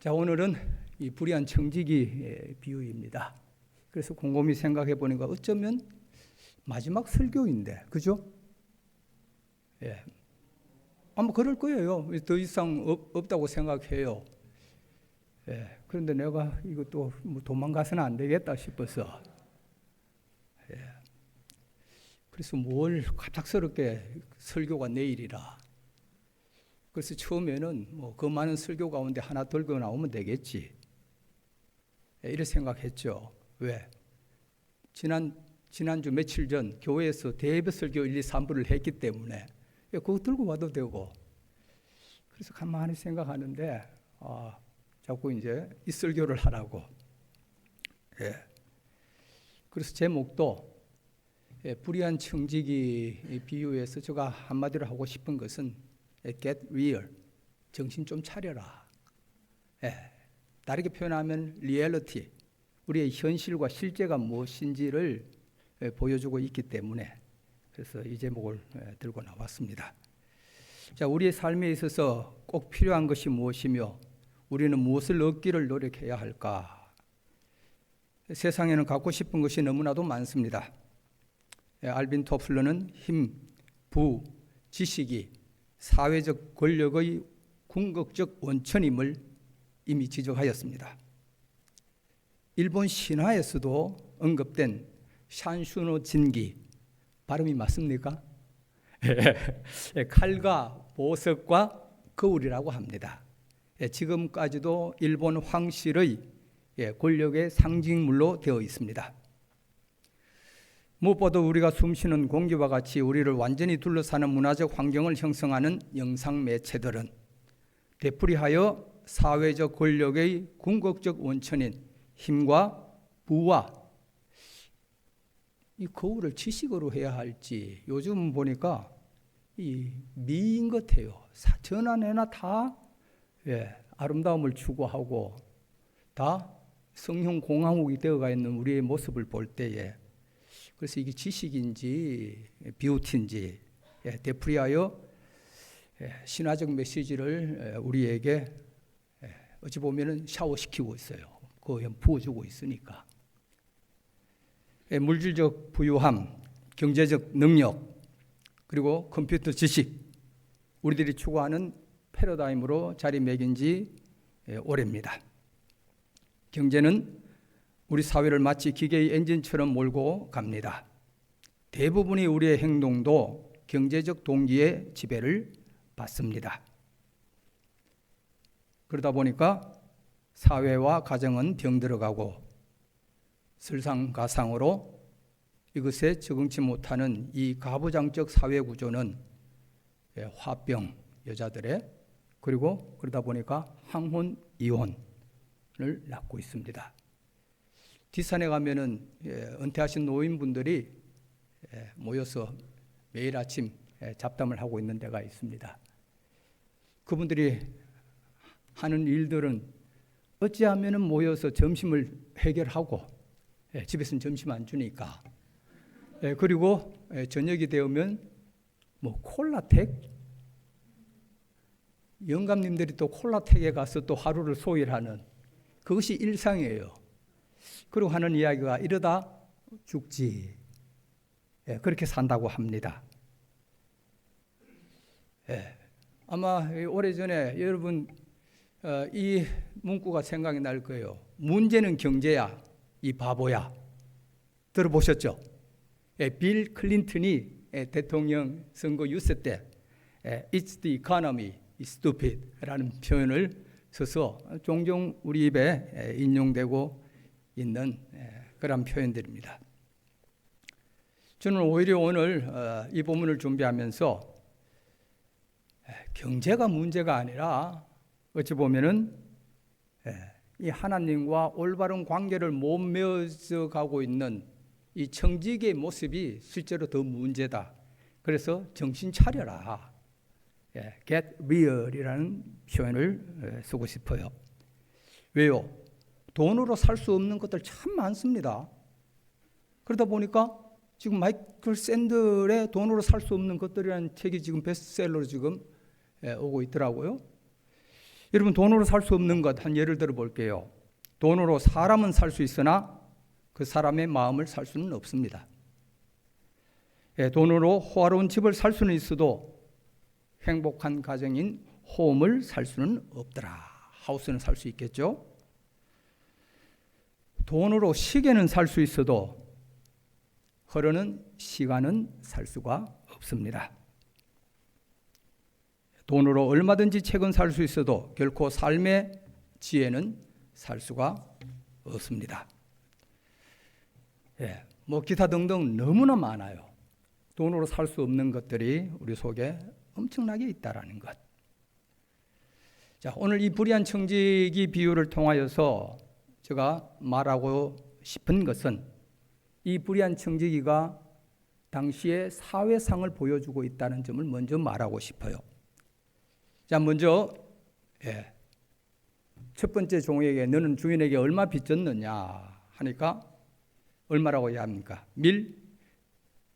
자, 오늘은 이 불의한 청지기 비유입니다. 그래서 곰곰이 생각해 보니까 어쩌면 마지막 설교인데, 그죠? 예. 아마 그럴 거예요. 더 이상 없다고 생각해요. 예. 그런데 내가 이것도 뭐 도망가서는 안 되겠다 싶어서. 예. 그래서 뭘 갑작스럽게 설교가 내일이라. 그래서 처음에는 뭐 그 많은 설교 가운데 하나 들고 나오면 되겠지. 이렇게 생각했죠. 왜? 지난주 며칠 전 교회에서 대예배 설교 1, 2, 3부를 했기 때문에 그거 들고 와도 되고. 그래서 가만히 생각하는데 자꾸 이제 이 설교를 하라고. 예. 그래서 제목도 불의한 청지기 비유에서 제가 한마디로 하고 싶은 것은 get real, 정신 좀 차려라. 다르게 표현하면 reality, 우리의 현실과 실제가 무엇인지를 보여주고 있기 때문에 그래서 이 제목을 들고 나왔습니다. 자, 우리의 삶에 있어서 꼭 필요한 것이 무엇이며 우리는 무엇을 얻기를 노력해야 할까? 세상에는 갖고 싶은 것이 너무나도 많습니다. 알빈 토플러는 힘, 부, 지식이 사회적 권력의 궁극적 원천임을 이미 지적하였습니다. 일본 신화에서도 언급된 샨슈노 진기, 발음이 맞습니까? 칼과 보석과 거울이라고 합니다. 지금까지도 일본 황실의 권력의 상징물로 되어 있습니다. 무엇보다 우리가 숨쉬는 공기와 같이 우리를 완전히 둘러싸는 문화적 환경을 형성하는 영상 매체들은 되풀이하여 사회적 권력의 궁극적 원천인 힘과 부와 이 거울을 지식으로 해야 할지 요즘 보니까 이 미인 같아요. 전화내나 다 아름다움을 추구하고 다 성형 공화국이 되어가 있는 우리의 모습을 볼 때에 그래서 이게 지식인지 뷰티인지 되풀이하여 신화적 메시지를 우리에게 어찌 보면은 샤워시키고 있어요. 그거 부어주고 있으니까. 물질적 부유함, 경제적 능력, 그리고 컴퓨터 지식, 우리들이 추구하는 패러다임으로 자리매긴 지 오래입니다. 경제는 우리 사회를 마치 기계의 엔진처럼 몰고 갑니다. 대부분의 우리의 행동도 경제적 동기의 지배를 받습니다. 그러다 보니까 사회와 가정은 병들어가고 설상가상으로 이것에 적응치 못하는 이 가부장적 사회 구조는 화병, 여자들의 그리고 그러다 보니까 항혼, 이혼을 낳고 있습니다. 뒷산에 가면은 은퇴하신 노인분들이 모여서 매일 아침 잡담을 하고 있는 데가 있습니다. 그분들이 하는 일들은 어찌하면은 모여서 점심을 해결하고 집에서는 점심 안 주니까 그리고 저녁이 되면 뭐 콜라텍 영감님들이 또 콜라텍에 가서 또 하루를 소일하는 그것이 일상이에요. 그리고 하는 이야기가 이러다 죽지. 그렇게 산다고 합니다. 아마 오래전에 여러분 이 문구가 생각이 날 거예요. 문제는 경제야, 이 바보야. 들어보셨죠? 빌 클린턴이 대통령 선거 유세 때 It's the economy, it's stupid 라는 표현을 써서 종종 우리 입에 인용되고 있는 그런 표현들입니다. 저는 오히려 오늘 이 본문을 준비하면서 경제가 문제가 아니라 어찌 보면은 이 하나님과 올바른 관계를 못 맺어 가고 있는 이 청지기의 모습이 실제로 더 문제다. 그래서 정신 차려라. get real이라는 표현을 쓰고 싶어요. 왜요? 돈으로 살 수 없는 것들 참 많습니다. 그러다 보니까 지금 마이클 샌들의 돈으로 살 수 없는 것들이라는 책이 지금 베스트셀러로 지금 오고 있더라고요. 여러분, 돈으로 살 수 없는 것 한 예를 들어 볼게요. 돈으로 사람은 살 수 있으나 그 사람의 마음을 살 수는 없습니다. 돈으로 호화로운 집을 살 수는 있어도 행복한 가정인 홈을 살 수는 없더라. 하우스는 살 수 있겠죠. 돈으로 시계는 살 수 있어도 흐르는 시간은 살 수가 없습니다. 돈으로 얼마든지 책은 살 수 있어도 결코 삶의 지혜는 살 수가 없습니다. 뭐 기타 등등 너무나 많아요. 돈으로 살 수 없는 것들이 우리 속에 엄청나게 있다라는 것. 자, 오늘 이 불의한 청지기 비유를 통하여서 제가 말하고 싶은 것은 이 불의한 청지기가 당시의 사회상을 보여주고 있다는 점을 먼저 말하고 싶어요. 자, 먼저 첫 번째 종에게 너는 주인에게 얼마 빚졌느냐 하니까 얼마라고 해야 합니까? 밀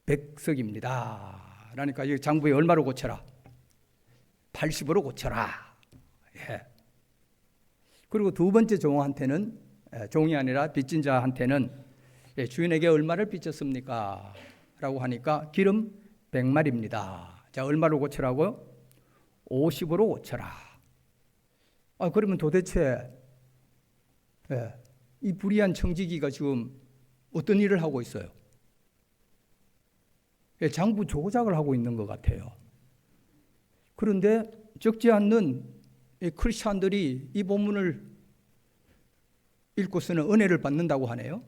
100석입니다. 그러니까 이 장부에 얼마로 고쳐라? 80으로 고쳐라. 그리고 두 번째 종한테는 종이 아니라 빚진 자한테는 주인에게 얼마를 빚졌습니까? 라고 하니까 기름 100마리입니다. 자, 얼마로 고쳐라고요? 50으로 고쳐라. 그러면 도대체 이 불의한 청지기가 지금 어떤 일을 하고 있어요? 장부 조작을 하고 있는 것 같아요. 그런데 적지 않는 크리스찬들이 이 본문을 읽고서는 은혜를 받는다고 하네요.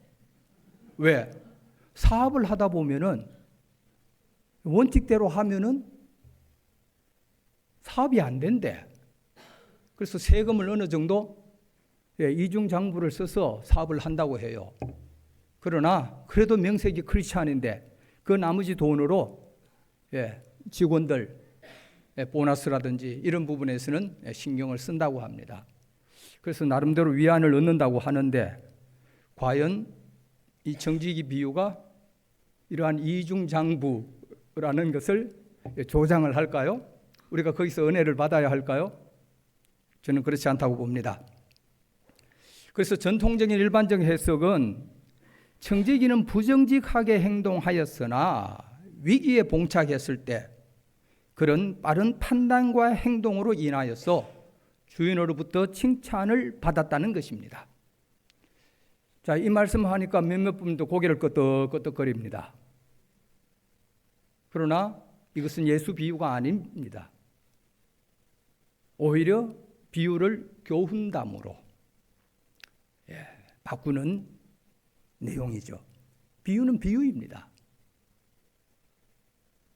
왜? 사업을 하다 보면은 원칙대로 하면은 사업이 안 된대. 그래서 세금을 어느 정도 이중장부를 써서 사업을 한다고 해요. 그러나 그래도 명색이 크리스찬인데 그 나머지 돈으로 직원들 보너스라든지 이런 부분에서는 신경을 쓴다고 합니다. 그래서 나름대로 위안을 얻는다고 하는데 과연 이 청지기 비유가 이러한 이중장부라는 것을 조장을 할까요? 우리가 거기서 은혜를 받아야 할까요? 저는 그렇지 않다고 봅니다. 그래서 전통적인 일반적 해석은 청지기는 부정직하게 행동하였으나 위기에 봉착했을 때 그런 빠른 판단과 행동으로 인하여서 주인으로부터 칭찬을 받았다는 것입니다. 자, 이 말씀하니까 몇몇 분도 고개를 끄덕끄덕거립니다. 그러나 이것은 예수 비유가 아닙니다. 오히려 비유를 교훈담으로 바꾸는 내용이죠. 비유는 비유입니다.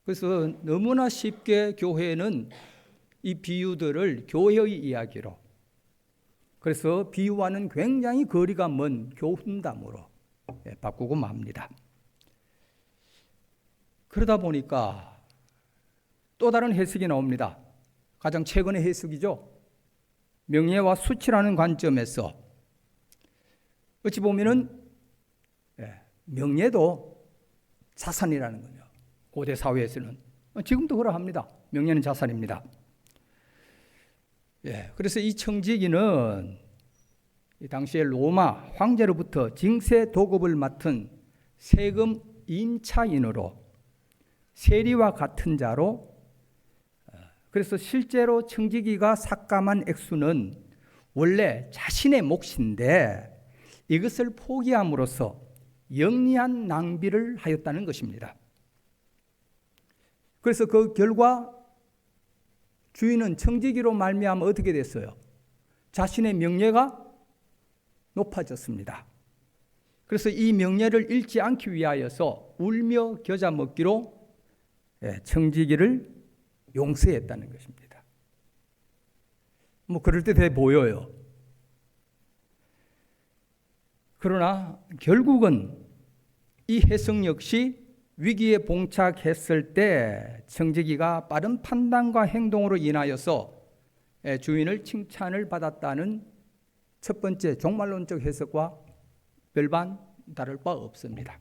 그래서 너무나 쉽게 교회는 이 비유들을 교회의 이야기로, 그래서 비유와는 굉장히 거리가 먼 교훈담으로 바꾸고 맙니다. 그러다 보니까 또 다른 해석이 나옵니다. 가장 최근의 해석이죠. 명예와 수치라는 관점에서 어찌 보면은 명예도 자산이라는 거죠. 고대 사회에서는 지금도 그러합니다. 명예는 자산입니다. 그래서 이 청지기는 이 당시에 로마 황제로부터 징세 도급을 맡은 세금 임차인으로 세리와 같은 자로, 그래서 실제로 청지기가 삭감한 액수는 원래 자신의 몫인데 이것을 포기함으로써 영리한 낭비를 하였다는 것입니다. 그래서 그 결과 주인은 청지기로 말미암아 어떻게 됐어요? 자신의 명예가 높아졌습니다. 그래서 이 명예를 잃지 않기 위하여서 울며 겨자 먹기로 청지기를 용서했다는 것입니다. 뭐 그럴듯해 보여요. 그러나 결국은 이 해석 역시 위기에 봉착했을 때 청지기가 빠른 판단과 행동으로 인하여서 주인을 칭찬을 받았다는 첫 번째 종말론적 해석과 별반 다를 바 없습니다.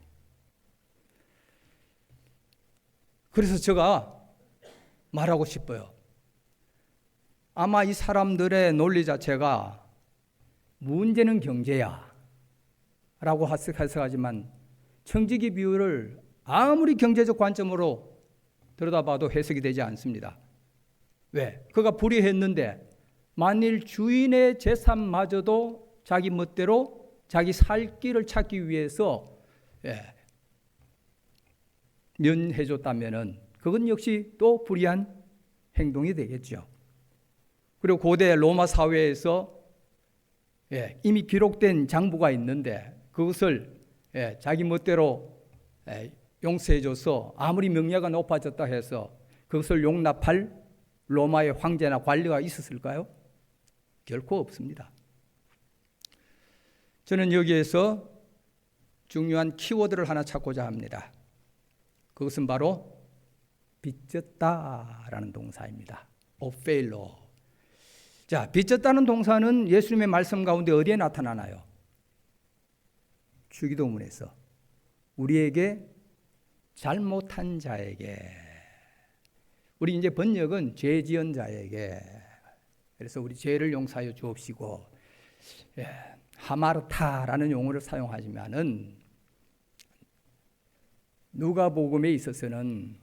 그래서 제가 말하고 싶어요. 아마 이 사람들의 논리 자체가 문제는 경제야 라고 해석하지만 청지기 비유를 아무리 경제적 관점으로 들여다봐도 해석이 되지 않습니다. 왜? 그가 불의했는데 만일 주인의 재산마저도 자기 멋대로 자기 살 길을 찾기 위해서 면해줬다면은 그건 역시 또 불의한 행동이 되겠죠. 그리고 고대 로마 사회에서 이미 기록된 장부가 있는데 그것을 자기 멋대로 용서해줘서 아무리 명예가 높아졌다 해서 그것을 용납할 로마의 황제나 관리가 있었을까요? 결코 없습니다. 저는 여기에서 중요한 키워드를 하나 찾고자 합니다. 그것은 바로 빚졌다라는 동사입니다. 오페일로. 자, 빚졌다는 동사는 예수님의 말씀 가운데 어디에 나타나나요? 주기도문에서 우리에게 잘못한 자에게, 우리 이제 번역은 죄 지은 자에게, 그래서 우리 죄를 용서하여 주옵시고, 하마르타라는 용어를 사용하지만은 누가복음에 있어서는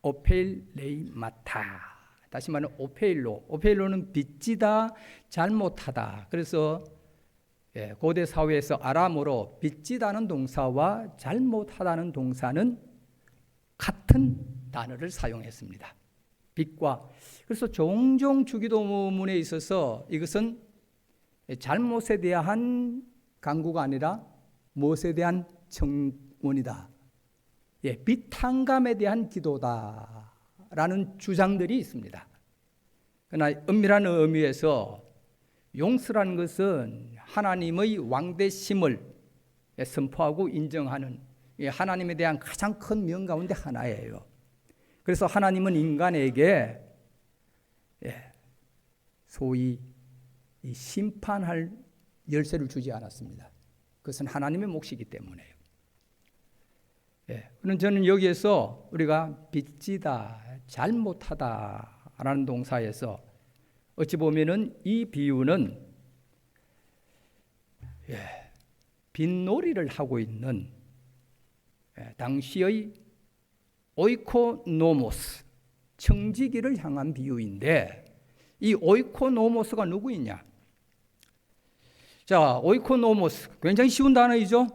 오페일레이마타, 다시 말하면 오페일로는 빚지다, 잘못하다. 그래서 고대 사회에서 아람어로 빚지다는 동사와 잘못하다는 동사는 같은 단어를 사용했습니다. 빚과. 그래서 종종 주기도문에 있어서 이것은 잘못에 대한 간구가 아니라 무엇에 대한 청원이다. 빚 탕감에 대한 기도다라는 주장들이 있습니다. 그러나 엄밀한 의미에서 용서라는 것은 하나님의 왕대심을 선포하고 인정하는 하나님에 대한 가장 큰 면 가운데 하나예요. 그래서 하나님은 인간에게 소위 심판할 열쇠를 주지 않았습니다. 그것은 하나님의 몫이기 때문에요. 그럼 저는 여기에서 우리가 빚지다, 잘못하다라는 동사에서 어찌 보면은 이 비유는 빚놀이를 하고 있는 당시의 오이코노모스, 청지기를 향한 비유인데 이 오이코노모스가 누구이냐? 자, 오이코노모스 굉장히 쉬운 단어이죠.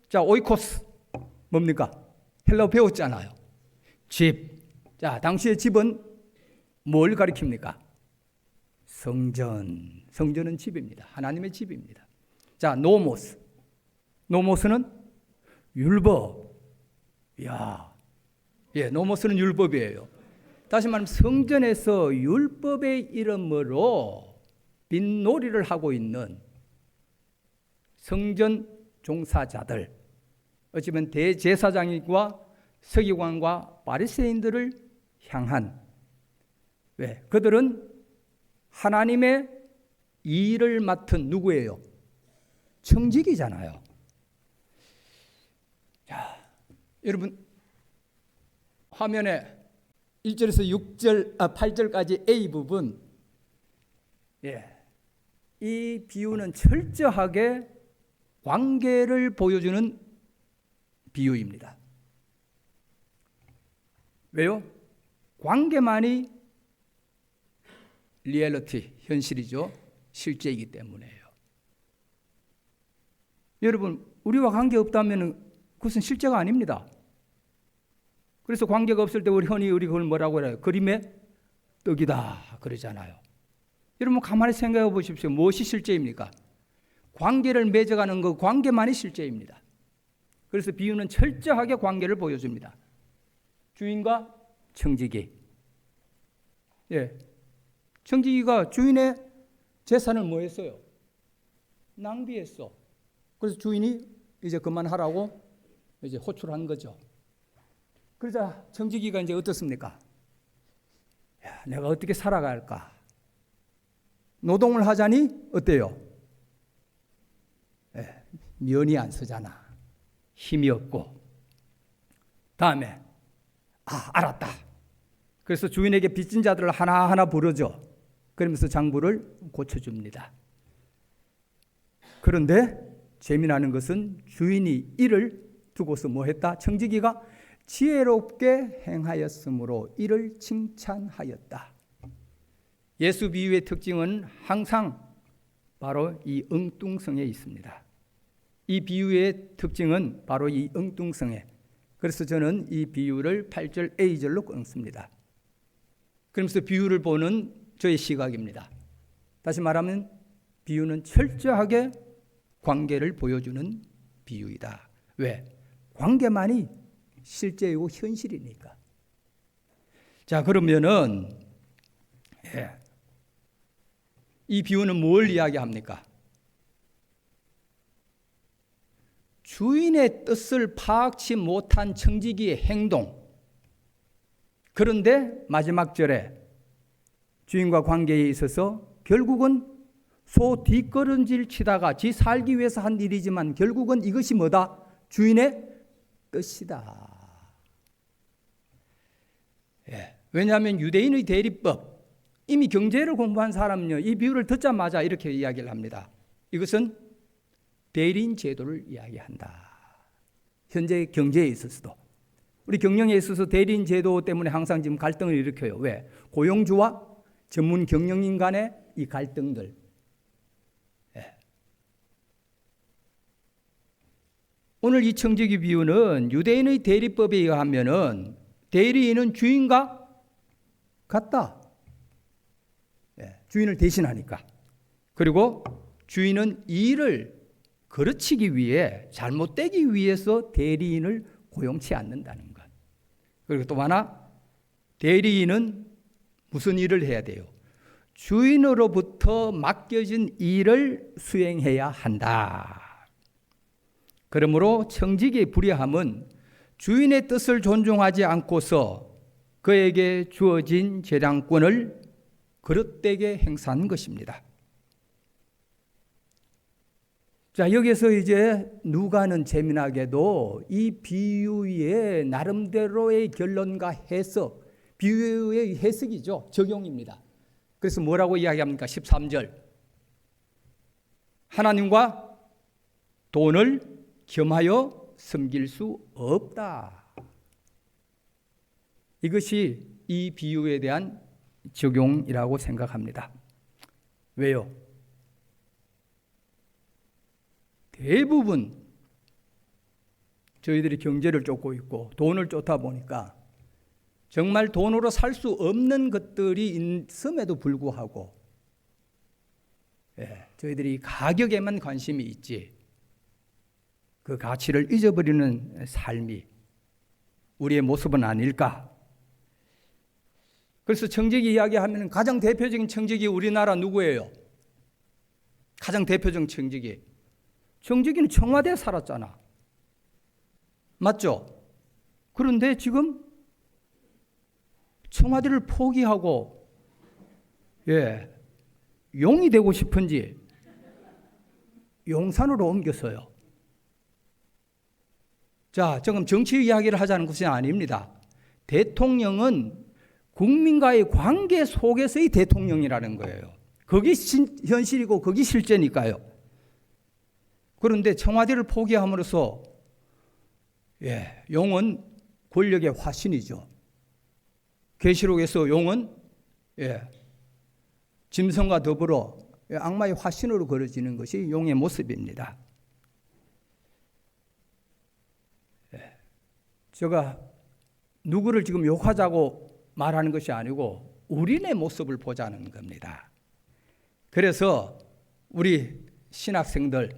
자, 오이코스 뭡니까? 헬라어 배웠잖아요. 집. 자, 당시의 집은 뭘 가리킵니까? 성전. 성전은 집입니다. 하나님의 집입니다. 자, 노모스. 노모스는 율법. 노모스는 율법이에요. 다시 말하면 성전에서 율법의 이름으로 빚놀이를 하고 있는 성전 종사자들, 어찌보면 대제사장과 서기관과 바리새인들을 향한, 왜? 그들은 하나님의 일을 맡은 누구예요? 청지기잖아요. 자, 여러분 화면에 1절에서 8절까지 A 부분, 이 비유는 철저하게 관계를 보여주는 비유입니다. 왜요? 관계만이 리얼리티, 현실이죠. 실제이기 때문에요. 여러분, 우리와 관계 없다면 그것은 실제가 아닙니다. 그래서 관계가 없을 때 우리 흔히 그걸 뭐라고 해요? 그림의 떡이다 그러잖아요. 여러분 가만히 생각해 보십시오. 무엇이 실제입니까? 관계를 맺어가는 그 관계만이 실제입니다. 그래서 비유는 철저하게 관계를 보여줍니다. 주인과 청지기. 청지기가 주인의 재산을 뭐 했어요? 낭비했어. 그래서 주인이 이제 그만하라고 이제 호출한 거죠. 그러자 청지기가 이제 어떻습니까? 내가 어떻게 살아갈까? 노동을 하자니 어때요? 면이 안 서잖아. 힘이 없고. 다음에 알았다. 그래서 주인에게 빚진 자들을 하나하나 부르죠. 그러면서 장부를 고쳐줍니다. 그런데 재미나는 것은 주인이 이를 두고서 뭐 했다? 청지기가 지혜롭게 행하였으므로 이를 칭찬하였다. 예수 비유의 특징은 항상 바로 이 엉뚱성에 있습니다. 이 비유의 특징은 바로 이 엉뚱성에. 그래서 저는 이 비유를 8절 A절로 끊습니다. 그러면서 비유를 보는 저의 시각입니다. 다시 말하면 비유는 철저하게 관계를 보여주는 비유이다. 왜? 관계만이 실제이고 현실이니까. 자, 그러면은 이 비유는 뭘 이야기합니까? 주인의 뜻을 파악치 못한 청지기의 행동. 그런데 마지막 절에 주인과 관계에 있어서 결국은 소 뒷걸음질 치다가 지 살기 위해서 한 일이지만 결국은 이것이 뭐다? 주인의 뜻이다. 왜냐하면 유대인의 대리법, 이미 경제를 공부한 사람은요, 이 비유를 듣자마자 이렇게 이야기를 합니다. 이것은 대리인 제도를 이야기한다. 현재 경제에 있어서도. 우리 경영에 있어서 대리인 제도 때문에 항상 지금 갈등을 일으켜요. 왜? 고용주와 전문 경영인 간의 이 갈등들. 오늘 이 청지기 비유는 유대인의 대리법에 의하면은 대리인은 주인과 같다. 주인을 대신하니까. 그리고 주인은 일을 그르치기 위해, 잘못되기 위해서 대리인을 고용치 않는다는 것. 그리고 또 하나, 대리인은 무슨 일을 해야 돼요? 주인으로부터 맡겨진 일을 수행해야 한다. 그러므로 청지기의 불의함은 주인의 뜻을 존중하지 않고서 그에게 주어진 재량권을 그릇되게 행사한 것입니다. 자, 여기서 이제 누가는 재미나게도 이 비유의 나름대로의 결론과 해석, 비유의 해석이죠. 적용입니다. 그래서 뭐라고 이야기합니까? 13절. 하나님과 돈을 겸하여 섬길 수 없다. 이것이 이 비유에 대한 적용이라고 생각합니다. 왜요? 대부분 저희들이 경제를 쫓고 있고 돈을 쫓다 보니까 정말 돈으로 살 수 없는 것들이 있음에도 불구하고 저희들이 가격에만 관심이 있지 그 가치를 잊어버리는 삶이 우리의 모습은 아닐까. 그래서 청지기 이야기하면 가장 대표적인 청지기 우리나라 누구예요? 가장 대표적인 청지기. 청지기는 청와대에 살았잖아. 맞죠? 그런데 지금 청와대를 포기하고 용이 되고 싶은지 용산으로 옮겼어요. 자, 지금 정치 이야기를 하자는 것이 아닙니다. 대통령은 국민과의 관계 속에서의 대통령이라는 거예요. 그게 현실이고 그게 실제니까요. 그런데 청와대를 포기함으로써 용은 권력의 화신이죠. 계시록에서 용은 짐승과 더불어 악마의 화신으로 그려지는 것이 용의 모습입니다. 제가 누구를 지금 욕하자고 말하는 것이 아니고 우리네 모습을 보자는 겁니다. 그래서 우리 신학생들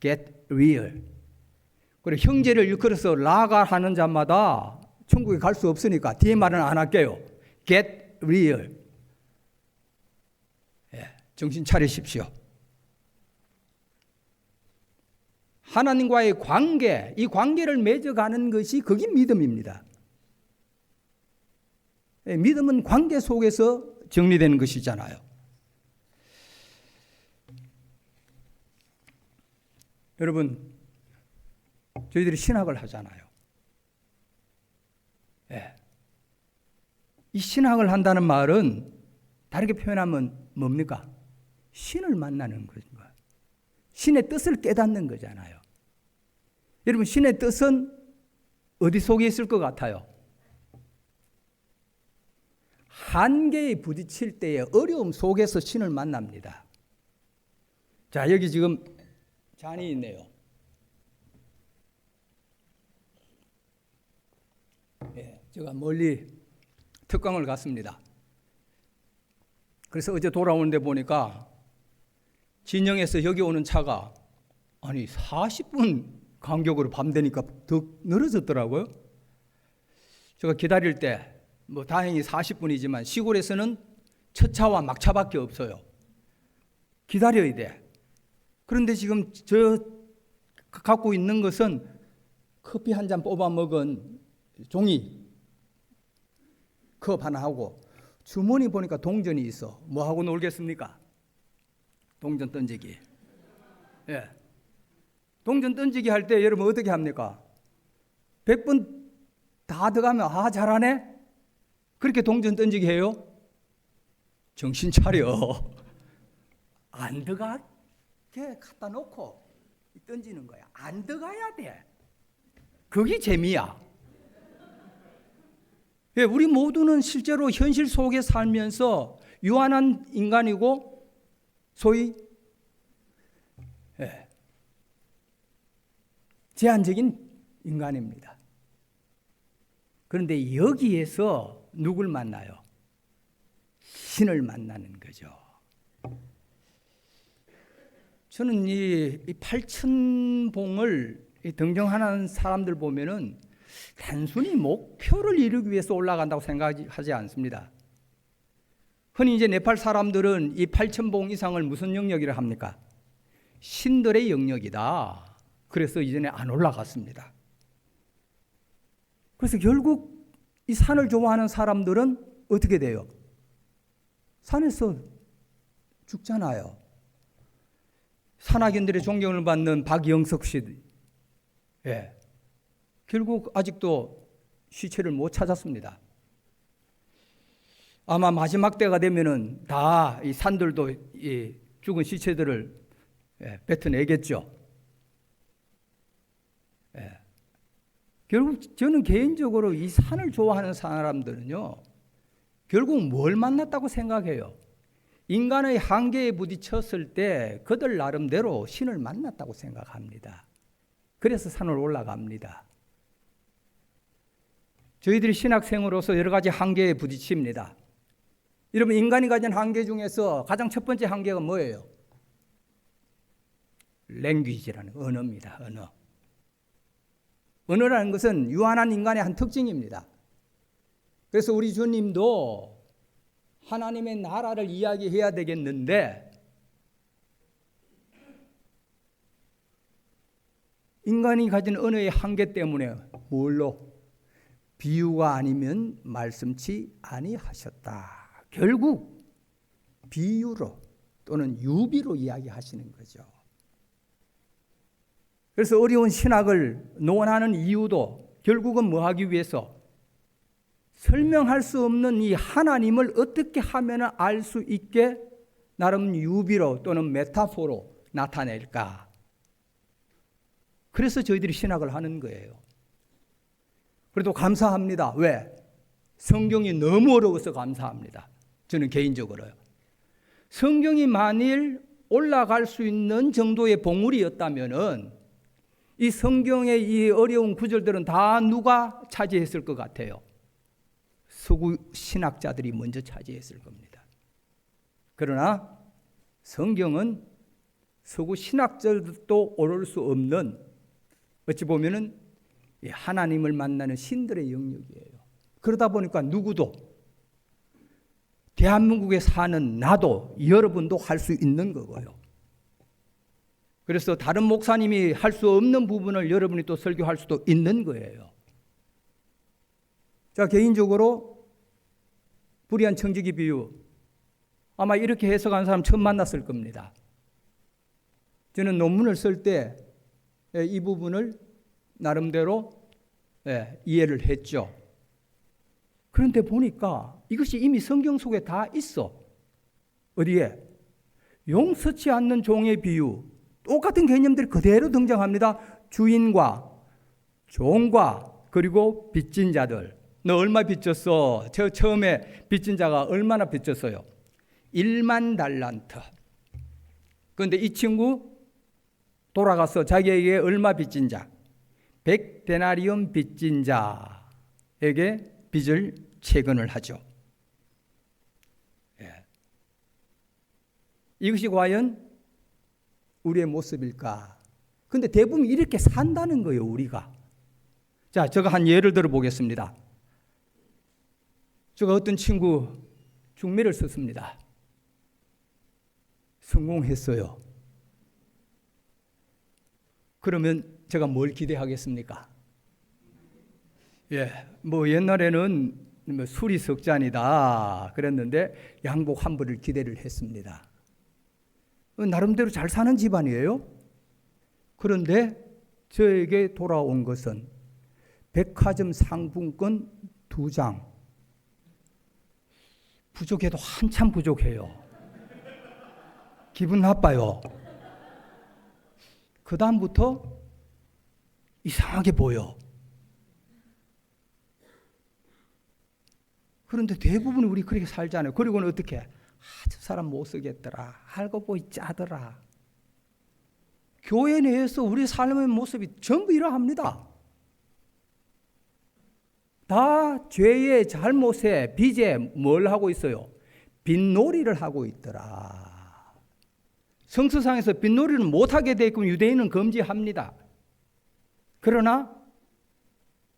get real. 그리고 형제를 일컬어서 라가 하는 자마다 천국에 갈 수 없으니까 뒤에 말은 안 할게요. get real. 정신 차리십시오. 하나님과의 관계, 이 관계를 맺어가는 것이 그게 믿음입니다. 믿음은 관계 속에서 정리되는 것이잖아요. 여러분, 저희들이 신학을 하잖아요. 이 신학을 한다는 말은 다르게 표현하면 뭡니까? 신을 만나는 거죠. 신의 뜻을 깨닫는 거잖아요. 여러분, 신의 뜻은 어디 속에 있을 것 같아요? 한계에 부딪힐 때의 어려움 속에서 신을 만납니다. 자, 여기 지금 잔이 있네요. 예, 제가 멀리 특강을 갔습니다. 그래서 어제 돌아오는데 보니까 진영에서 여기 오는 차가 아니 40분 간격으로 밤 되니까 더 늘어졌더라고요. 제가 기다릴 때 뭐 다행히 40분이지만 시골에서는 첫 차와 막차밖에 없어요. 기다려야 돼. 그런데 지금 저 갖고 있는 것은 커피 한 잔 뽑아 먹은 종이 컵 하나 하고 주머니 보니까 동전이 있어. 뭐 하고 놀겠습니까? 동전 던지기. 예. 동전 던지기 할 때 여러분 어떻게 합니까? 100번 다 들어가면 아 잘하네? 그렇게 동전 던지기 해요? 정신 차려. 안 들어가게 갖다 놓고 던지는 거야. 안 들어가야 돼. 그게 재미야. 예, 우리 모두는 실제로 현실 속에 살면서 유한한 인간이고 소위 제한적인 인간입니다. 그런데 여기에서 누굴 만나요? 신을 만나는 거죠. 저는 이 팔천봉을 등정하는 사람들 보면은 단순히 목표를 이루기 위해서 올라간다고 생각하지 않습니다. 흔히 이제 네팔 사람들은 이 8,000봉 이상을 무슨 영역이라 합니까? 신들의 영역이다. 그래서 이전에 안 올라갔습니다. 그래서 결국 이 산을 좋아하는 사람들은 어떻게 돼요? 산에서 죽잖아요. 산악인들의 존경을 받는 박영석 씨, 예. 결국 아직도 시체를 못 찾았습니다. 아마 마지막 때가 되면은 다 이 산들도 이 죽은 시체들을 뱉어내겠죠. 예. 결국 저는 개인적으로 이 산을 좋아하는 사람들은요, 결국 뭘 만났다고 생각해요? 인간의 한계에 부딪혔을 때 그들 나름대로 신을 만났다고 생각합니다. 그래서 산을 올라갑니다. 저희들이 신학생으로서 여러 가지 한계에 부딪힙니다. 여러분, 인간이 가진 한계 중에서 가장 첫 번째 한계가 뭐예요? 랭귀지라는 언어입니다. 언어. 언어라는 것은 유한한 인간의 한 특징입니다. 그래서 우리 주님도 하나님의 나라를 이야기해야 되겠는데 인간이 가진 언어의 한계 때문에 뭘로? 비유가 아니면 말씀치 아니하셨다. 결국 비유로 또는 유비로 이야기하시는 거죠. 그래서 어려운 신학을 논하는 이유도 결국은 뭐 하기 위해서? 설명할 수 없는 이 하나님을 어떻게 하면 알 수 있게 나름 유비로 또는 메타포로 나타낼까? 그래서 저희들이 신학을 하는 거예요. 그래도 감사합니다. 왜? 성경이 너무 어려워서 감사합니다. 저는 개인적으로요. 성경이 만일 올라갈 수 있는 정도의 봉우리였다면은 이 성경의 이 어려운 구절들은 다 누가 차지했을 것 같아요? 서구 신학자들이 먼저 차지했을 겁니다. 그러나 성경은 서구 신학자들도 오를 수 없는 어찌 보면은 하나님을 만나는 신들의 영역이에요. 그러다 보니까 누구도 대한민국에 사는 나도 여러분도 할 수 있는 거고요. 그래서 다른 목사님이 할 수 없는 부분을 여러분이 또 설교할 수도 있는 거예요. 자, 개인적으로 불의한 청지기 비유 아마 이렇게 해석한 사람 처음 만났을 겁니다. 저는 논문을 쓸 때 이 부분을 나름대로 이해를 했죠. 그런데 보니까 이것이 이미 성경 속에 다 있어. 어디에? 용서치 않는 종의 비유. 똑같은 개념들이 그대로 등장합니다. 주인과 종과 그리고 빚진 자들. 너 얼마 빚졌어? 저 처음에 빚진 자가 얼마나 빚졌어요? 1만 달란트. 그런데 이 친구 돌아가서 자기에게 얼마 빚진 자? 100데나리온 빚진 자에게 빚을 채권을 하죠. 예. 이것이 과연 우리의 모습일까? 근데 대부분 이렇게 산다는 거예요, 우리가. 자, 제가 한 예를 들어 보겠습니다. 제가 어떤 친구 중매를 썼습니다. 성공했어요. 그러면 제가 뭘 기대하겠습니까? 예, 뭐 옛날에는 술이 석잔이다 그랬는데 양복 한 벌을 기대를 했습니다. 나름대로 잘 사는 집안이에요. 그런데 저에게 돌아온 것은 백화점 상품권 2장. 부족해도 한참 부족해요. 기분 나빠요. 그 다음부터 이상하게 보여. 그런데 대부분 우리 그렇게 살잖아요. 그리고는 어떻게? 저 사람 못 쓰겠더라. 알고 보이 짜더라. 교회 내에서 우리 삶의 모습이 전부 이러합니다. 다 죄의 잘못에 빚에 뭘 하고 있어요? 빚놀이를 하고 있더라. 성서상에서 빚놀이를 못하게 되게끔 유대인은 금지합니다. 그러나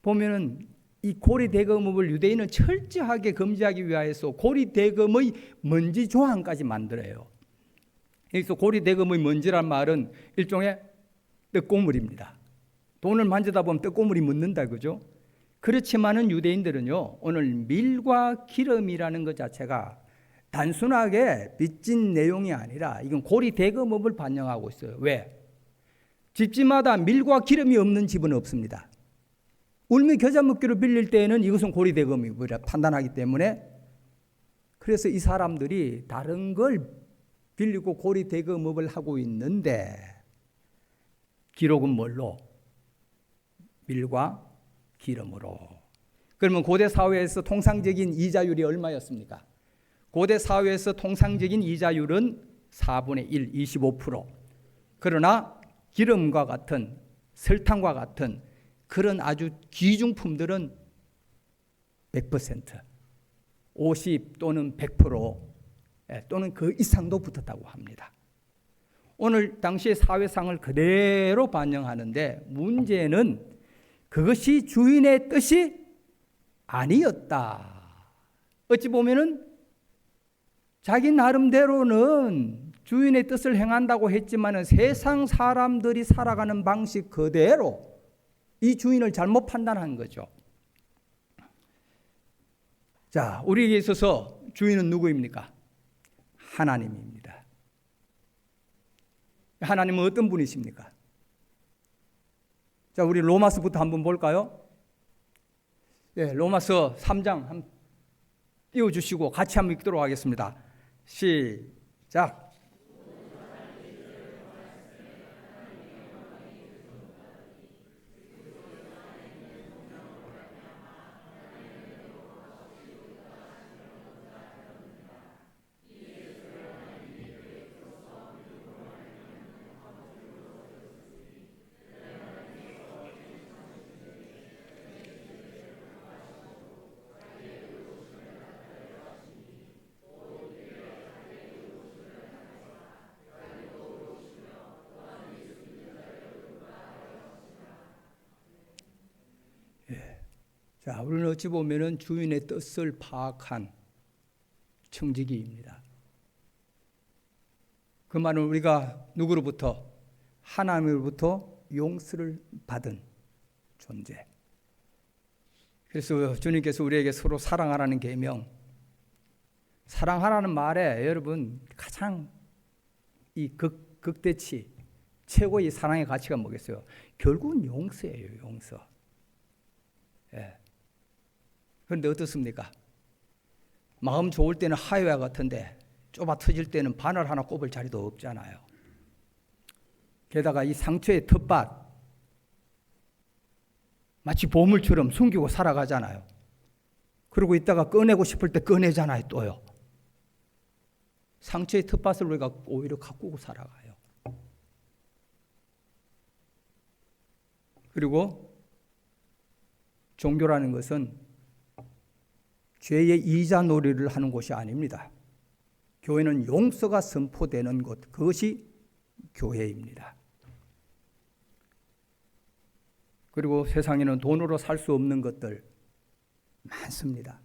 보면은 이 고리대금을 유대인은 철저하게 금지하기 위하여서 고리대금의 먼지 조항까지 만들어요. 여기서 고리대금의 먼지란 말은 일종의 떡고물입니다. 돈을 만지다 보면 떡고물이 묻는다, 그죠? 그렇지만은 유대인들은요, 오늘 밀과 기름이라는 것 자체가 단순하게 빚진 내용이 아니라 이건 고리대금업을 반영하고 있어요. 왜? 집집마다 밀과 기름이 없는 집은 없습니다. 울며 겨자 먹기로 빌릴 때에는 이것은 고리대금이라 판단하기 때문에, 그래서 이 사람들이 다른 걸 빌리고 고리대금업을 하고 있는데 기록은 뭘로? 밀과 기름으로. 그러면 고대 사회에서 통상적인 이자율이 얼마였습니까? 고대 사회에서 통상적인 이자율은 4분의 1, 25%. 그러나 기름과 같은, 설탕과 같은 그런 아주 귀중품들은 100%, 50 또는 100% 또는 그 이상도 붙었다고 합니다. 오늘 당시의 사회상을 그대로 반영하는데 문제는 그것이 주인의 뜻이 아니었다. 어찌 보면은 자기 나름대로는 주인의 뜻을 행한다고 했지만은 세상 사람들이 살아가는 방식 그대로 이 주인을 잘못 판단한 거죠. 자, 우리에게 있어서 주인은 누구입니까? 하나님입니다. 하나님은 어떤 분이십니까? 자, 우리 로마서부터 한번 볼까요? 네, 로마서 3장 한번 띄워주시고 같이 한번 읽도록 하겠습니다. 시작. 자, 우리는 어찌 보면은 주인의 뜻을 파악한 청지기입니다. 그 말은 우리가 누구로부터? 하나님으로부터 용서를 받은 존재. 그래서 주님께서 우리에게 서로 사랑하라는 계명, 사랑하라는 말에 여러분 가장 이 극대치 최고의 사랑의 가치가 뭐겠어요? 결국은 용서예요, 용서. 예. 그런데 어떻습니까? 마음 좋을 때는 하회와 같은데 좁아 터질 때는 바늘 하나 꼽을 자리도 없잖아요. 게다가 이 상처의 텃밭 마치 보물처럼 숨기고 살아가잖아요. 그러고 있다가 꺼내고 싶을 때 꺼내잖아요. 또요. 상처의 텃밭을 우리가 오히려 가꾸고 살아가요. 그리고 종교라는 것은 죄의 이자놀이를 하는 곳이 아닙니다. 교회는 용서가 선포되는 곳, 그것이 교회입니다. 그리고 세상에는 돈으로 살 수 없는 것들 많습니다.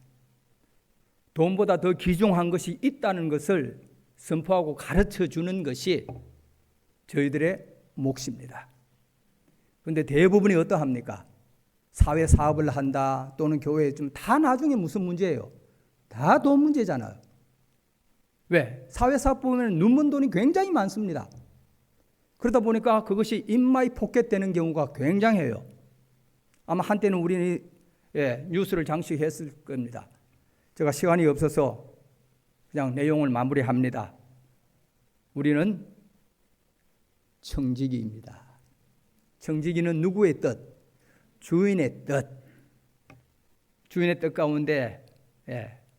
돈보다 더 귀중한 것이 있다는 것을 선포하고 가르쳐 주는 것이 저희들의 몫입니다. 그런데 대부분이 어떠합니까? 사회 사업을 한다 또는 교회에 좀 다 나중에 무슨 문제예요? 다 돈 문제잖아요. 왜? 사회 사업 보면 눈먼 돈이 굉장히 많습니다. 그러다 보니까 그것이 인마이 포켓되는 경우가 굉장해요. 아마 한때는 우리는 뉴스를 장식했을 겁니다. 제가 시간이 없어서 그냥 내용을 마무리합니다. 우리는 청지기입니다. 청지기는 누구의 뜻? 주인의 뜻. 주인의 뜻 가운데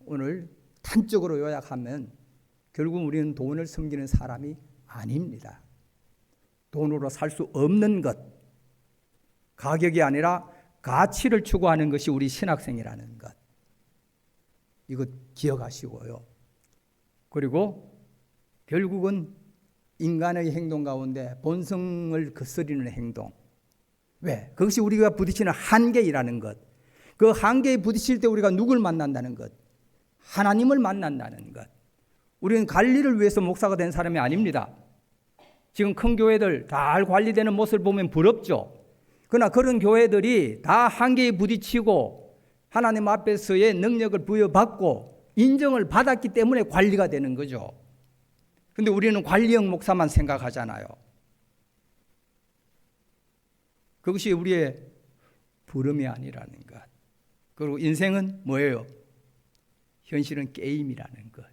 오늘 단적으로 요약하면 결국 우리는 돈을 섬기는 사람이 아닙니다. 돈으로 살 수 없는 것, 가격이 아니라 가치를 추구하는 것이 우리 신학생이라는 것. 이거 기억하시고요. 그리고 결국은 인간의 행동 가운데 본성을 거스리는 행동. 왜? 그것이 우리가 부딪히는 한계이라는 것. 그 한계에 부딪힐 때 우리가 누굴 만난다는 것. 하나님을 만난다는 것. 우리는 관리를 위해서 목사가 된 사람이 아닙니다. 지금 큰 교회들 잘 관리되는 모습을 보면 부럽죠. 그러나 그런 교회들이 다 한계에 부딪히고 하나님 앞에서의 능력을 부여받고 인정을 받았기 때문에 관리가 되는 거죠. 그런데 우리는 관리형 목사만 생각하잖아요. 그것이 우리의 부름이 아니라는 것. 그리고 인생은 뭐예요? 현실은 게임이라는 것.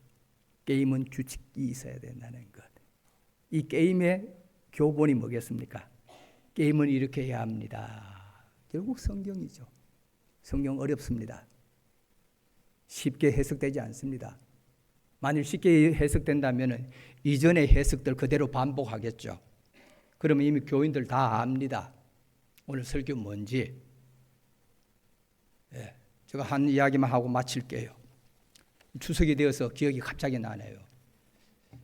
게임은 규칙이 있어야 된다는 것. 이 게임의 교본이 뭐겠습니까? 게임은 이렇게 해야 합니다. 결국 성경이죠. 성경 어렵습니다. 쉽게 해석되지 않습니다. 만일 쉽게 해석된다면 이전의 해석들 그대로 반복하겠죠. 그러면 이미 교인들 다 압니다. 오늘 설교 뭔지. 제가 한 이야기만 하고 마칠게요. 추석이 되어서 기억이 갑자기 나네요.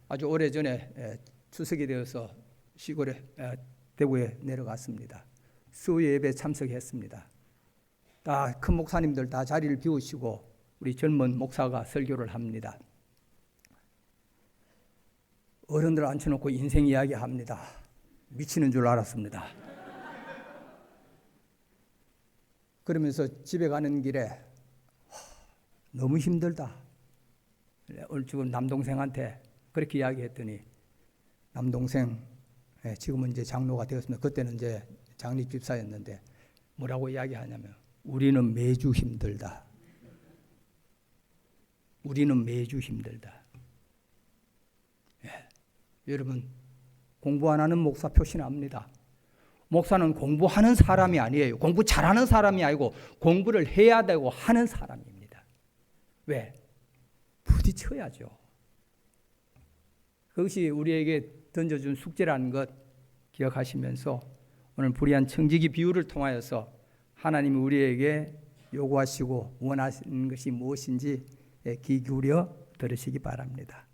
아주 오래전에 추석이 되어서 시골에 대구에 내려갔습니다. 수요 예배 참석했습니다. 다 큰 목사님들 다 자리를 비우시고 우리 젊은 목사가 설교를 합니다. 어른들 앉혀놓고 인생 이야기합니다. 미치는 줄 알았습니다. 그러면서 집에 가는 길에 너무 힘들다. 오늘 지금 남동생한테 그렇게 이야기했더니 남동생 지금은 이제 장로가 되었습니다. 그때는 이제 장립집사였는데 뭐라고 이야기하냐면 우리는 매주 힘들다. 우리는 매주 힘들다. 여러분 공부 안 하는 목사 표시납니다. 목사는 공부하는 사람이 아니에요. 공부 잘하는 사람이 아니고 공부를 해야 되고 하는 사람입니다. 왜? 부딪혀야죠. 그것이 우리에게 던져준 숙제라는 것 기억하시면서 오늘 불의한 청지기 비유를 통하여서 하나님이 우리에게 요구하시고 원하시는 것이 무엇인지 귀 기울여 들으시기 바랍니다.